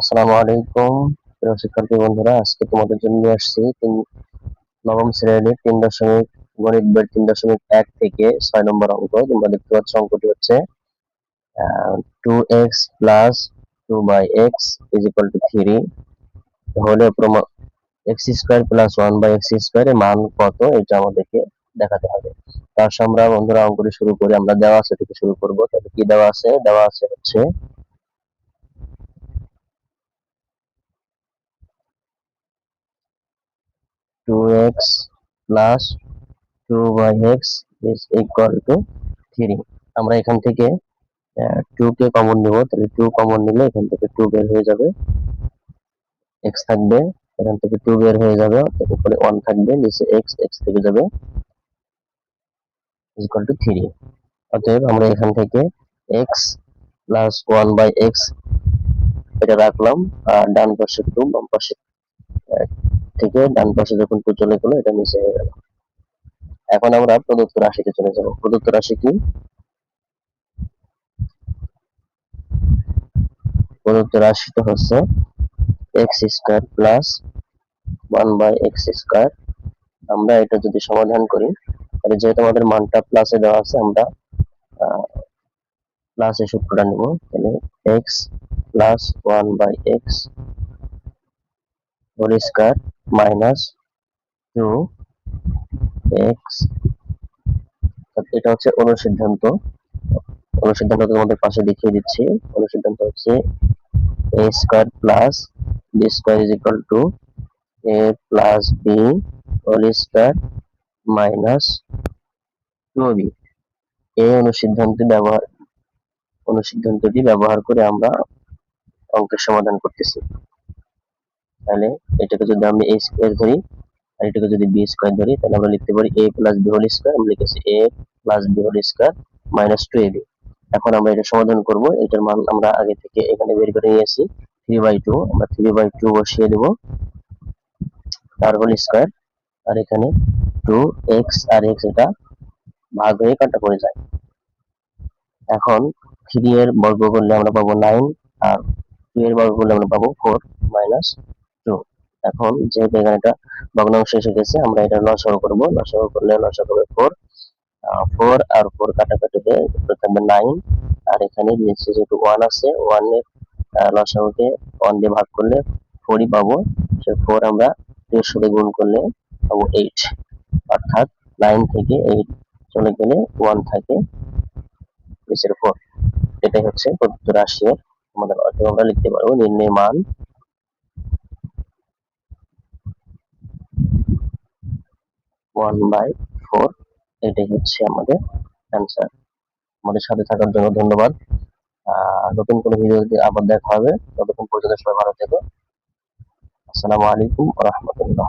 আসসালামু আলাইকুম প্রিয় শিক্ষার্থী বন্ধুরা, আজকে তোমাদের জন্য নিয়ে আসছি নবম শ্রেণীর 3 দশমিক গণিত বইয়ের 3.1 থেকে 6 নম্বর অঙ্ক। তোমরা দেখতে পাচ্ছ অঙ্কটি হচ্ছে 2x plus 2/x is equal two 3 হলে x square plus 1/x square এর মান কত, এটা আমাদেরকে দেখাতে হবে। তার সাথে আমরা বন্ধুরা অঙ্কটি শুরু করি। আমরা দেওয়া আছে থেকে শুরু করব। তাহলে কি দেওয়া আছে? দেওয়া আছে হচ্ছে 2x plus 2/x is equal to 3। আমরা এখান থেকে 2 কে কমন নিব, তাহলে 2 কমন নিলে এখান থেকে 2 বের হয়ে যাবে, x থাকবে, এখান থেকে 2 বের হয়ে যাবে, উপরে 1 থাকবে, নিচে x থেকে যাবে is equal to 3। অতএব আমরা এখান থেকে x প্লাস 1/x এটা রাখলাম, আর ডান পাশে 2, বাম পাশে থেকে ডান পাশে যখন 2 চলে গেল, এটা নিচে হয়ে গেল। এখন আমরা প্রদত্ত রাশিতে চলে যাব। প্রদত্ত রাশি কি? প্রদত্ত রাশিটা হচ্ছে x square plus 1/x square. আমরা এটা যদি সমাধান করি, তাহলে যেহেতু আমাদের মানটা প্লাসে দেওয়া আছে, আমরা প্লাসে সূত্রটা নেব। তাহলে x plus 1/x whole square minus 2x, এটা হচ্ছে অনুসিদ্ধান্ত। অনুসিদ্ধান্ত তোমাদের পাশে দেখিয়ে দিচ্ছি। অনুসিদ্ধান্ত হচ্ছে a square plus b square is equal to a plus b whole square minus 2b। এই অনুসিদ্ধান্তটি ব্যবহার করে আমরা অঙ্কের সমাধান করতেছি। তাহলে এটাকে যদি আমি a স্কয়ার ধরি আর এটাকে যদি b স্কয়ার ধরি, তাহলে আমরা লিখতে পারি a plus b whole square. আমরা লিখেছি a plus b whole square minus 2ab। এখন আমরা এটা সমাধান করব। এটার মান আমরা আগে থেকে এখানে বের করে নিয়েছি 3/2। আমরা 3/2 বসিয়ে দেব, তার হোল স্কয়ার, আর এখানে 2x আর x এটা ভাগ হয়ে কাটা পড়ে যায়। এখন 3 এর বর্গ করলে আমরা পাবো 9, আর 2 এর বর্গ করলে আমরা পাবো 4 মাইনাস 2। এখন যেহেতু এখানে একটা ভগ্নাংশ এসে গেছে, আমরা এটা লসাগু করব। লসাগু করলে লসাগু হবে 4। 4 আর 4 কাটাকাটি হয়ে থাকবে 9, আর এখানে নিচে যেহেতু 1 আছে, 1 এর লসাগুকে 1 দিয়ে ভাগ করলে 4 ই পাবো। সেই 4 আমরা 2 এর সাথে গুণ করলে পাবো 8, অর্থাৎ 9 থেকে 8 চলে গেলে 1 থাকে, নিচের 4। এটাই হচ্ছে প্রদত্ত রাশির সমাধান। অর্থাৎ আমরা লিখতে পারবো নির্ণয় মান 1/4। এটাই হচ্ছে আমাদের অ্যান্সার। আমাদের সাথে থাকার জন্য ধন্যবাদ। নতুন কোনো ভিডিওতে আবার দেখা হবে। ততক্ষণ পর্যন্ত সবাই ভালো থেকো। আসসালামু আলাইকুম ওয়া রাহমাতুল্লাহ।